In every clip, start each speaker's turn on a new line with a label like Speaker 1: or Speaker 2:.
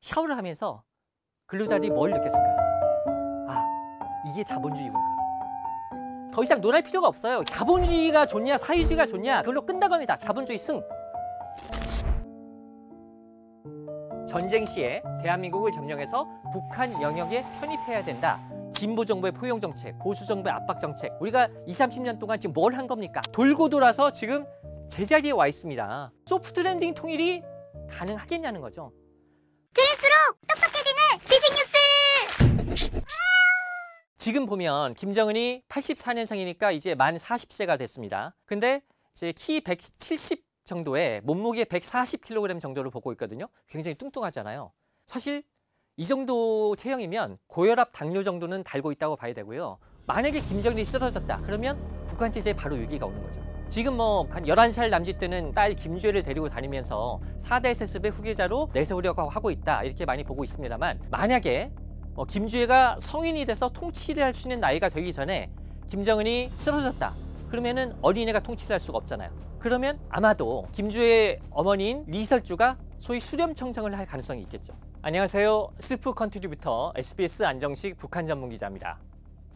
Speaker 1: 샤워를 하면서 근로자들이 뭘 느꼈을까요? 아, 이게 자본주의구나. 더 이상 논할 필요가 없어요. 자본주의가 좋냐 사회주의가 좋냐 그걸로 끝난 겁니다. 자본주의 승. 전쟁 시에 대한민국을 점령해서 북한 영역에 편입해야 된다. 진보 정부의 포용 정책, 보수 정부의 압박 정책. 우리가 20, 30년 동안 지금 뭘 한 겁니까? 돌고 돌아서 지금 제자리에 와 있습니다. 소프트 랜딩 통일이 가능하겠냐는 거죠.
Speaker 2: 들을수록 똑똑해지는 지식 뉴스!
Speaker 1: 지금 보면 김정은이 84년생이니까 이제 만 40세가 됐습니다. 근데 이제 키 170 정도에 몸무게 140kg 정도로 보고 있거든요. 굉장히 뚱뚱하잖아요. 사실 이 정도 체형이면 고혈압, 당뇨 정도는 달고 있다고 봐야 되고요. 만약에 김정은이 쓰러졌다 그러면 북한 체제에 바로 위기가 오는 거죠. 지금 뭐 한 11살 남짓 되는 딸 김주혜를 데리고 다니면서 4대 세습의 후계자로 내세우려고 하고 있다 이렇게 많이 보고 있습니다만, 만약에 김주혜가 성인이 돼서 통치를 할 수 있는 나이가 되기 전에 김정은이 쓰러졌다 그러면은 어린애가 통치를 할 수가 없잖아요. 그러면 아마도 김주혜의 어머니인 리설주가 소위 수렴청정을 할 가능성이 있겠죠. 안녕하세요. 슬프 컨트리뷰터 SBS 안정식 북한 전문 기자입니다.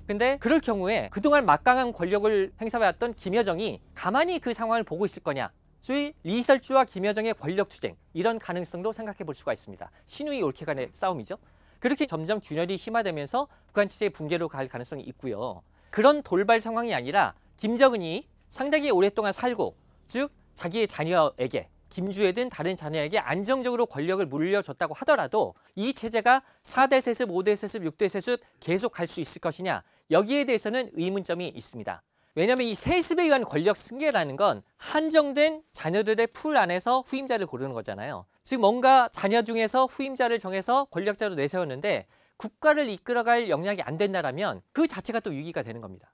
Speaker 1: 근데 그럴 경우에 그동안 막강한 권력을 행사해왔던 김여정이 가만히 그 상황을 보고 있을 거냐, 소위 리설주와 김여정의 권력 투쟁, 이런 가능성도 생각해 볼 수가 있습니다. 신우이 옳게 간의 싸움이죠. 그렇게 점점 균열이 심화되면서 북한 체제의 붕괴로 갈 가능성이 있고요. 그런 돌발 상황이 아니라 김정은이 상당히 오랫동안 살고, 즉 자기의 자녀에게, 김주혜든 다른 자녀에게 안정적으로 권력을 물려줬다고 하더라도 이 체제가 4대 세습, 5대 세습, 6대 세습 계속 갈 수 있을 것이냐, 여기에 대해서는 의문점이 있습니다. 왜냐하면 이 세습에 의한 권력 승계라는 건 한정된 자녀들의 풀 안에서 후임자를 고르는 거잖아요. 즉 뭔가 자녀 중에서 후임자를 정해서 권력자로 내세웠는데 국가를 이끌어갈 역량이 안 된다라면 그 자체가 또 위기가 되는 겁니다.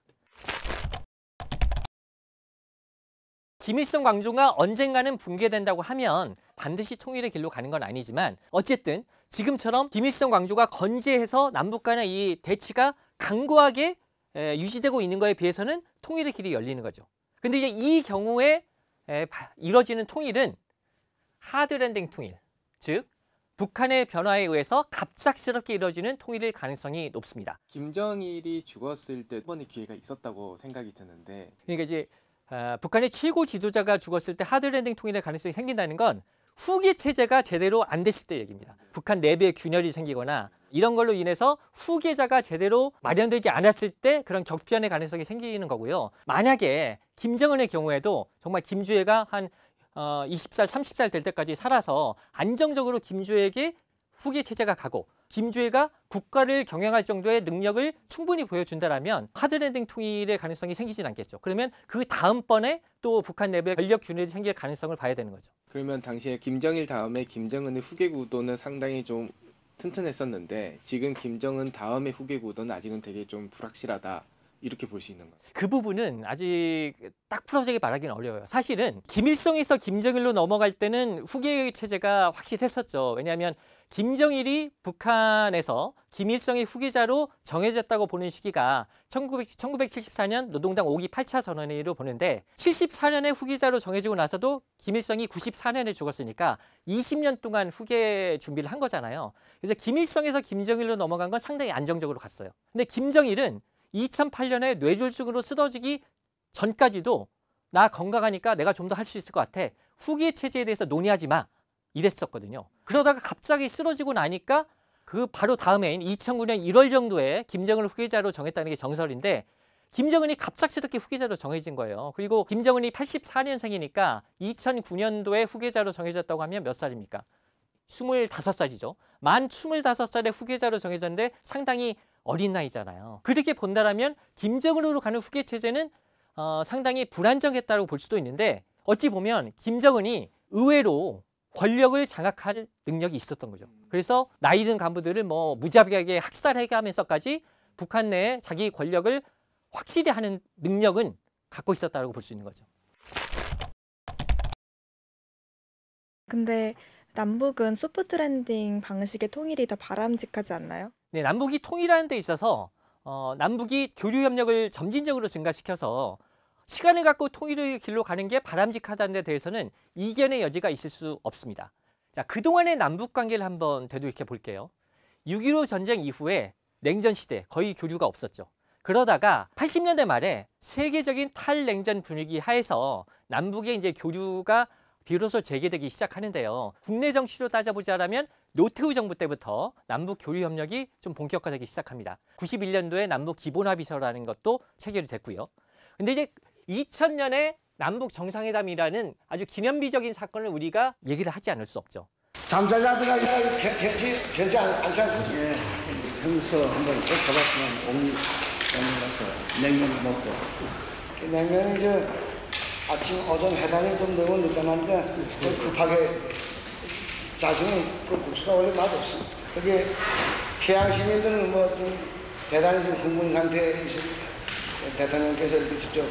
Speaker 1: 김일성 광조가 언젠가는 붕괴된다고 하면 반드시 통일의 길로 가는 건 아니지만, 어쨌든 지금처럼 김일성 광조가 건재해서 남북 간의 이 대치가 강고하게 유지되고 있는 거에 비해서는 통일의 길이 열리는 거죠. 근데 이제 이 경우에 이루어지는 통일은 하드랜딩 통일, 즉 북한의 변화에 의해서 갑작스럽게 이루어지는 통일일 가능성이 높습니다.
Speaker 3: 김정일이 죽었을 때 한 번의 기회가 있었다고 생각이 드는데,
Speaker 1: 그러니까 이제 북한의 최고 지도자가 죽었을 때 하드랜딩 통일의 가능성이 생긴다는 건 후계 체제가 제대로 안 됐을 때 얘기입니다. 북한 내부에 균열이 생기거나 이런 걸로 인해서 후계자가 제대로 마련되지 않았을 때 그런 격변의 가능성이 생기는 거고요. 만약에 김정은의 경우에도 정말 김주혜가 한 20살, 30살 될 때까지 살아서 안정적으로 김주혜에게 후계 체제가 가고 김주혜가 국가를 경영할 정도의 능력을 충분히 보여준다라면 하드랜딩 통일의 가능성이 생기진 않겠죠. 그러면 그 다음번에 또 북한 내부에 권력 균열이 생길 가능성을 봐야 되는 거죠.
Speaker 3: 그러면 당시에 김정일 다음에 김정은의 후계 구도는 상당히 좀 튼튼했었는데 지금 김정은 다음의 후계 구도는 아직은 되게 좀 불확실하다, 이렇게 볼 수 있는 거예요.
Speaker 1: 그 부분은 아직 딱 풀어지게 말하기는 어려워요. 사실은 김일성에서 김정일로 넘어갈 때는 후계 체제가 확실했었죠. 왜냐하면 김정일이 북한에서 김일성의 후계자로 정해졌다고 보는 시기가 1974년 노동당 5기 8차 전원회의로 보는데, 74년에 후계자로 정해지고 나서도 김일성이 94년에 죽었으니까 20년 동안 후계 준비를 한 거잖아요. 그래서 김일성에서 김정일로 넘어간 건 상당히 안정적으로 갔어요. 근데 김정일은 2008년에 뇌졸중으로 쓰러지기 전까지도 나 건강하니까 내가 좀 더 할 수 있을 것 같아, 후계 체제에 대해서 논의하지 마, 이랬었거든요. 그러다가 갑자기 쓰러지고 나니까 그 바로 다음해인 2009년 1월 정도에 김정은을 후계자로 정했다는 게 정설인데, 김정은이 갑작스럽게 후계자로 정해진 거예요. 그리고 김정은이 84년생이니까 2009년도에 후계자로 정해졌다고 하면 몇 살입니까? 25살이죠. 만 25살에 후계자로 정해졌는데 상당히 어린 나이잖아요. 그렇게 본다라면 김정은으로 가는 후계 체제는 상당히 불안정했다고 볼 수도 있는데, 어찌 보면 김정은이 의외로 권력을 장악할 능력이 있었던 거죠. 그래서 나이 든 간부들을 뭐 무자비하게 학살하게 하면서까지 북한 내에 자기 권력을 확실히 하는 능력은 갖고 있었다고 볼 수 있는 거죠.
Speaker 4: 근데 남북은 소프트 랜딩 방식의 통일이 더 바람직하지 않나요?
Speaker 1: 네, 남북이 통일하는 데 있어서 남북이 교류 협력을 점진적으로 증가시켜서 시간을 갖고 통일의 길로 가는 게 바람직하다는 데 대해서는 이견의 여지가 있을 수 없습니다. 자, 그동안의 남북 관계를 한번 되돌이켜 볼게요. 6.15 전쟁 이후에 냉전 시대 거의 교류가 없었죠. 그러다가 80년대 말에 세계적인 탈냉전 분위기 하에서 남북의 이제 교류가 비로소 재개되기 시작하는데요. 국내 정치로 따져보자면 노태우 정부 때부터 남북 교류 협력이 좀 본격화되기 시작합니다. 91년도에 남북 기본합의서라는 것도 체결이 됐고요. 근데 이제 2000년에 남북 정상회담이라는 아주 기념비적인 사건을 우리가 얘기를 하지 않을 수 없죠.
Speaker 5: 잠잘라드가 괜찮지 않습니까? 예, 형서 한번 꼭 가봤지만 옥리 가서 냉면 먹고 냉면이 저 아침 오전 회담이 좀 너무 늦다니까 좀 급하게 자신은 그 국수가 원래 맛없습니다. 그게 평양 시민들은 뭐 좀 대단히 좀 흥분 상태에 있습니다. 대통령께서 이렇게 직접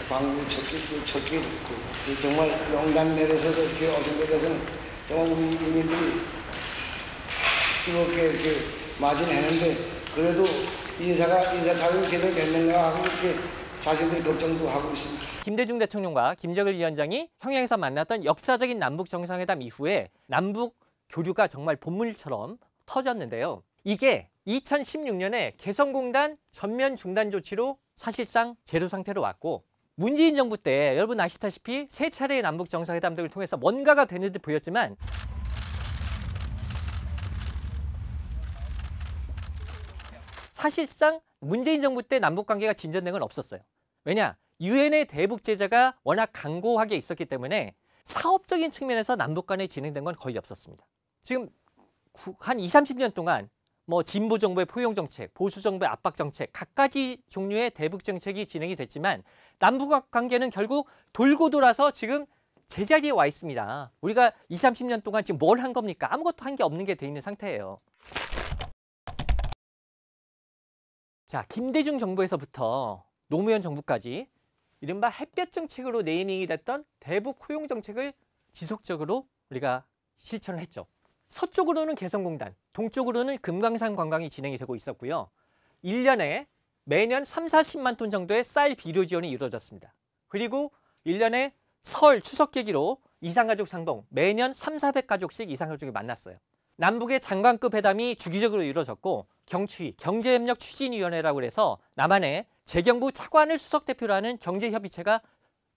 Speaker 5: 방북 첫길 정말 용단 내려서서 이렇게 오신 데 대해서는 정말 우리 인민들이 뜨겁게 이렇게 맞이했는데 그래도 인사 작업이 제대로 됐는가 하고 이렇게 자신들이 걱정도 하고 있습니다.
Speaker 1: 김대중 대통령과 김정일 위원장이 평양에서 만났던 역사적인 남북 정상회담 이후에 남북 교류가 정말 본물처럼 터졌는데요. 이게 2016년에 개성공단 전면 중단 조치로 사실상 제로 상태로 왔고 문재인 정부 때 여러분 아시다시피 세 차례의 남북 정상회담 등을 통해서 뭔가가 되는 듯 보였지만 사실상 문재인 정부 때 남북 관계가 진전된 건 없었어요. 왜냐? 유엔의 대북 제재가 워낙 강고하게 있었기 때문에 사업적인 측면에서 남북 간에 진행된 건 거의 없었습니다. 지금 한 20, 30년 동안 뭐 진보 정부의 포용 정책, 보수 정부의 압박 정책, 각가지 종류의 대북 정책이 진행이 됐지만 남북 관계는 결국 돌고 돌아서 지금 제자리에 와 있습니다. 우리가 20, 30년 동안 지금 뭘 한 겁니까? 아무것도 한 게 없는 게 돼 있는 상태예요. 자, 김대중 정부에서부터 노무현 정부까지 이른바 햇볕 정책으로 네이밍이 됐던 대북 포용 정책을 지속적으로 우리가 실천을 했죠. 서쪽으로는 개성공단, 동쪽으로는 금강산 관광이 진행이 되고 있었고요. 1년에 매년 3, 40만 톤 정도의 쌀 비료 지원이 이루어졌습니다. 그리고 1년에 설, 추석 계기로 이산가족 상봉, 매년 3, 400가족씩 이산가족이 만났어요. 남북의 장관급 회담이 주기적으로 이루어졌고 경추위, 경제협력 추진위원회라고 해서 남한의 재경부 차관을 수석대표로 하는 경제협의체가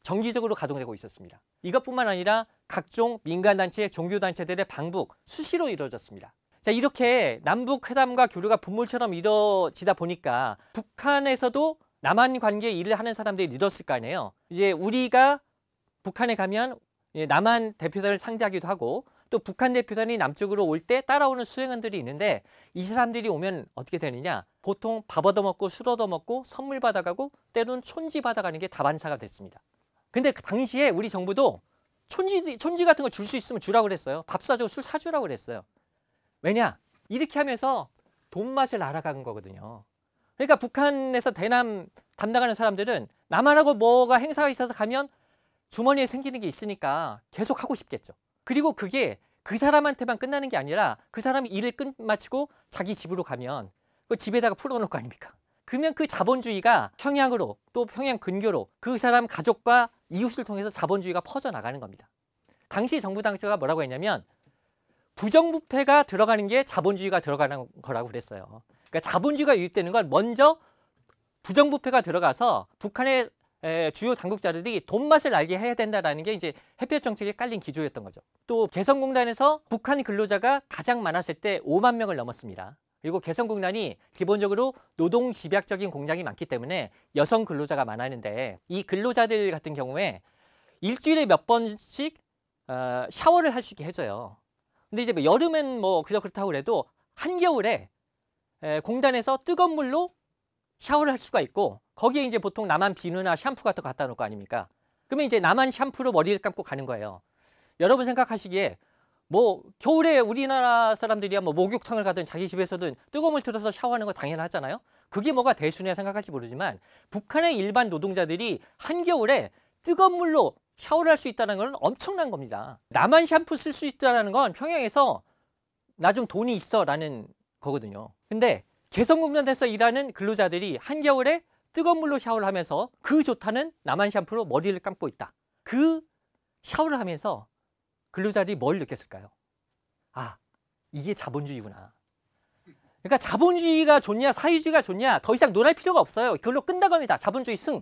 Speaker 1: 정기적으로 가동되고 있었습니다. 이것뿐만 아니라 각종 민간단체, 종교단체들의 방북, 수시로 이루어졌습니다. 자, 이렇게 남북 회담과 교류가 본물처럼 이루어지다 보니까 북한에서도 남한 관계에 일을 하는 사람들이 늘었을 거 아니에요. 이제 우리가 북한에 가면 남한 대표단을 상대하기도 하고 또 북한 대표단이 남쪽으로 올 때 따라오는 수행원들이 있는데 이 사람들이 오면 어떻게 되느냐? 보통 밥 얻어먹고 술 얻어먹고 선물 받아가고 때로는 촌지 받아가는 게 다반사가 됐습니다. 근데 그 당시에 우리 정부도 촌지 같은 거 줄 수 있으면 주라고 그랬어요. 밥 사주고 술 사주라고 그랬어요. 왜냐? 이렇게 하면서 돈 맛을 알아가는 거거든요. 그러니까 북한에서 대남 담당하는 사람들은 남한하고 뭐가 행사가 있어서 가면 주머니에 생기는 게 있으니까 계속 하고 싶겠죠. 그리고 그게 그 사람한테만 끝나는 게 아니라 그 사람이 일을 끝마치고 자기 집으로 가면 그 집에다가 풀어놓을 거 아닙니까? 그러면 그 자본주의가 평양으로 또 평양 근교로 그 사람 가족과 이웃을 통해서 자본주의가 퍼져나가는 겁니다. 당시 정부 당시가 뭐라고 했냐면 부정부패가 들어가는 게 자본주의가 들어가는 거라고 그랬어요. 그러니까 자본주의가 유입되는 건 먼저 부정부패가 들어가서 북한의 주요 당국자들이 돈 맛을 알게 해야 된다는 게 이제 햇볕 정책에 깔린 기조였던 거죠. 또 개성공단에서 북한 근로자가 가장 많았을 때 5만 명을 넘었습니다. 그리고 개성공단이 기본적으로 노동 집약적인 공장이 많기 때문에 여성 근로자가 많았는데 이 근로자들 같은 경우에 일주일에 몇 번씩 샤워를 할 수 있게 해줘요. 근데 이제 뭐 여름엔 뭐 그저 그렇다고 그래도 한겨울에 공단에서 뜨거운 물로 샤워를 할 수가 있고 거기에 이제 보통 남한 비누나 샴푸 같은 거 갖다 놓을 거 아닙니까? 그러면 이제 남한 샴푸로 머리를 감고 가는 거예요. 여러분 생각하시기에 뭐 겨울에 우리나라 사람들이야 뭐 목욕탕을 가든 자기 집에서든 뜨거운 물 틀어서 샤워하는 거 당연하잖아요. 그게 뭐가 대수냐 생각할지 모르지만 북한의 일반 노동자들이 한겨울에 뜨거운 물로 샤워를 할 수 있다는 건 엄청난 겁니다. 남한 샴푸 쓸 수 있다는 건 평양에서 나 좀 돈이 있어 라는 거거든요. 근데 개성공단에서 일하는 근로자들이 한겨울에 뜨거운 물로 샤워를 하면서 그 좋다는 남한 샴푸로 머리를 감고 있다. 그 샤워를 하면서 근로자들이 뭘 느꼈을까요? 아, 이게 자본주의구나. 그러니까 자본주의가 좋냐 사회주의가 좋냐 더 이상 논할 필요가 없어요. 그걸로 끝나고 합니다. 자본주의 승.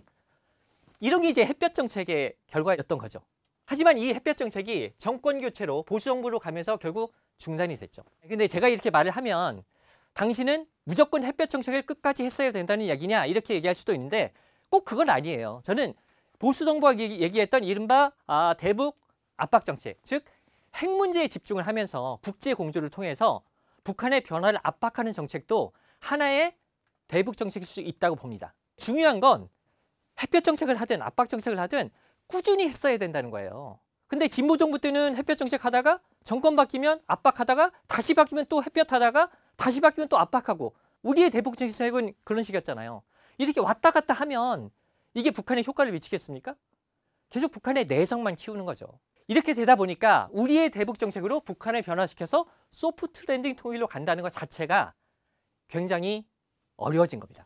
Speaker 1: 이런 게 이제 햇볕 정책의 결과였던 거죠. 하지만 이 햇볕 정책이 정권 교체로 보수 정부로 가면서 결국 중단이 됐죠. 근데 제가 이렇게 말을 하면 당신은 무조건 햇볕 정책을 끝까지 했어야 된다는 얘기냐 이렇게 얘기할 수도 있는데 꼭 그건 아니에요. 저는 보수 정부가 얘기했던 이른바 대북 압박 정책, 즉 핵 문제에 집중을 하면서 국제 공조를 통해서 북한의 변화를 압박하는 정책도 하나의 대북 정책일 수 있다고 봅니다. 중요한 건 햇볕 정책을 하든 압박 정책을 하든 꾸준히 했어야 된다는 거예요. 근데 진보 정부 때는 햇볕 정책 하다가 정권 바뀌면 압박하다가 다시 바뀌면 또 햇볕 하다가 다시 바뀌면 또 압박하고 우리의 대북 정책은 그런 식이었잖아요. 이렇게 왔다 갔다 하면 이게 북한에 효과를 미치겠습니까? 계속 북한의 내성만 키우는 거죠. 이렇게 되다 보니까 우리의 대북 정책으로 북한을 변화시켜서 소프트 랜딩 통일로 간다는 것 자체가 굉장히 어려워진 겁니다.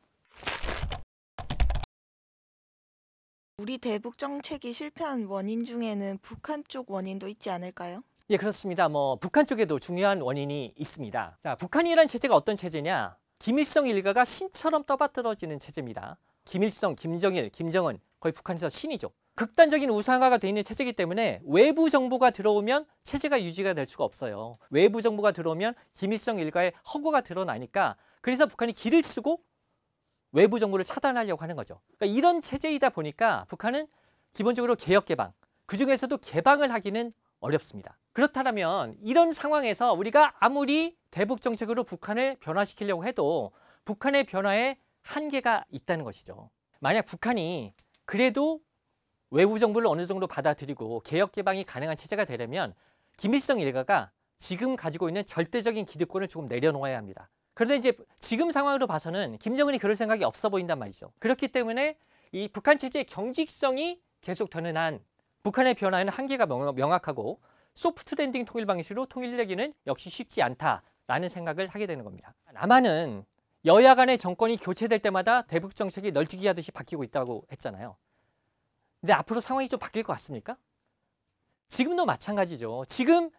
Speaker 6: 우리 대북 정책이 실패한 원인 중에는 북한 쪽 원인도 있지 않을까요?
Speaker 1: 예, 그렇습니다. 북한 쪽에도 중요한 원인이 있습니다. 자, 북한이라는 체제가 어떤 체제냐? 김일성 일가가 신처럼 떠받들어지는 체제입니다. 김일성, 김정일, 김정은 거의 북한에서 신이죠. 극단적인 우상화가 돼 있는 체제이기 때문에 외부 정보가 들어오면 체제가 유지가 될 수가 없어요. 외부 정보가 들어오면 김일성 일가의 허구가 드러나니까 그래서 북한이 기를 쓰고 외부 정보를 차단하려고 하는 거죠. 그러니까 이런 체제이다 보니까 북한은 기본적으로 개혁 개방, 그중에서도 개방을 하기는 어렵습니다. 그렇다면 이런 상황에서 우리가 아무리 대북 정책으로 북한을 변화시키려고 해도 북한의 변화에 한계가 있다는 것이죠. 만약 북한이 그래도 외부 정보를 어느 정도 받아들이고 개혁 개방이 가능한 체제가 되려면 김일성 일가가 지금 가지고 있는 절대적인 기득권을 조금 내려놓아야 합니다. 그런데 이제 지금 상황으로 봐서는 김정은이 그럴 생각이 없어 보인단 말이죠. 그렇기 때문에 이 북한 체제의 경직성이 계속되는 한 북한의 변화에는 한계가 명확하고 소프트 랜딩 통일 방식으로 통일되기는 역시 쉽지 않다라는 생각을 하게 되는 겁니다. 남한은 여야 간의 정권이 교체될 때마다 대북 정책이 널뛰기 하듯이 바뀌고 있다고 했잖아요. 근데 앞으로 상황이 좀 바뀔 것 같습니까? 지금도 마찬가지죠. 지금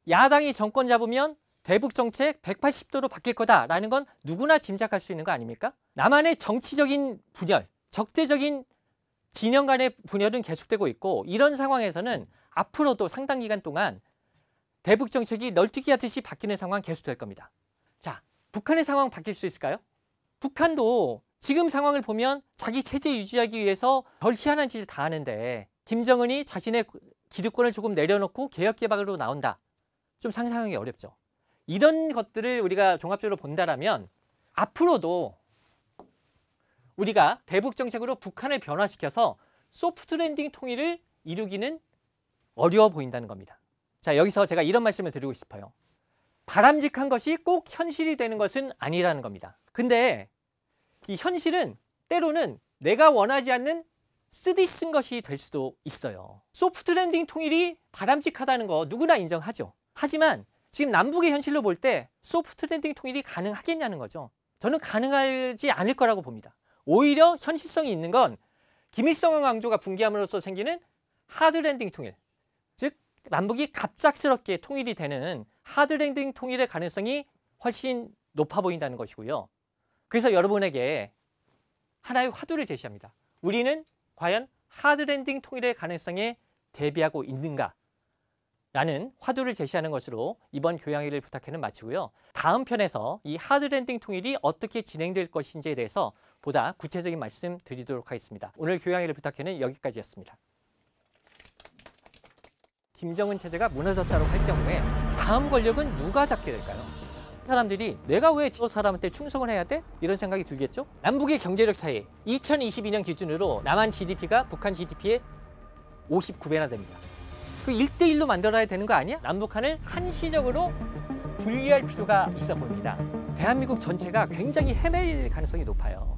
Speaker 1: 야당이 정권 잡으면 대북 정책 180도로 바뀔 거다라는 건 누구나 짐작할 수 있는 거 아닙니까? 남한의 정치적인 분열, 적대적인 진영 간의 분열은 계속되고 있고 이런 상황에서는 앞으로도 상당 기간 동안 대북 정책이 널뛰기 하듯이 바뀌는 상황 계속될 겁니다. 자, 북한의 상황 바뀔 수 있을까요? 북한도 지금 상황을 보면 자기 체제 유지하기 위해서 별 희한한 짓을 다 하는데 김정은이 자신의 기득권을 조금 내려놓고 개혁 개방으로 나온다. 좀 상상하기 어렵죠. 이런 것들을 우리가 종합적으로 본다라면 앞으로도 우리가 대북 정책으로 북한을 변화시켜서 소프트 랜딩 통일을 이루기는 어려워 보인다는 겁니다. 자, 여기서 제가 이런 말씀을 드리고 싶어요. 바람직한 것이 꼭 현실이 되는 것은 아니라는 겁니다. 근데 이 현실은 때로는 내가 원하지 않는 쓰디쓴 것이 될 수도 있어요. 소프트 랜딩 통일이 바람직하다는 거 누구나 인정하죠. 하지만 지금 남북의 현실로 볼 때 소프트 랜딩 통일이 가능하겠냐는 거죠. 저는 가능하지 않을 거라고 봅니다. 오히려 현실성이 있는 건 김일성 왕조가 붕괴함으로써 생기는 하드 랜딩 통일, 즉 남북이 갑작스럽게 통일이 되는 하드 랜딩 통일의 가능성이 훨씬 높아 보인다는 것이고요. 그래서 여러분에게 하나의 화두를 제시합니다. 우리는 과연 하드 랜딩 통일의 가능성에 대비하고 있는가? 라는 화두를 제시하는 것으로 이번 교양일을 부탁해는 마치고요. 다음 편에서 이 하드 랜딩 통일이 어떻게 진행될 것인지에 대해서 보다 구체적인 말씀 드리도록 하겠습니다. 오늘 교양일을 부탁해는 여기까지였습니다. 김정은 체제가 무너졌다고 할 경우에 다음 권력은 누가 잡게 될까요? 사람들이 내가 왜 저 사람한테 충성을 해야 돼? 이런 생각이 들겠죠? 남북의 경제력 차이 2022년 기준으로 남한 GDP가 북한 GDP의 59배나 됩니다. 그 1대1로 만들어야 되는 거 아니야? 남북한을 한시적으로 분리할 필요가 있어 보입니다. 대한민국 전체가 굉장히 헤맬 가능성이 높아요.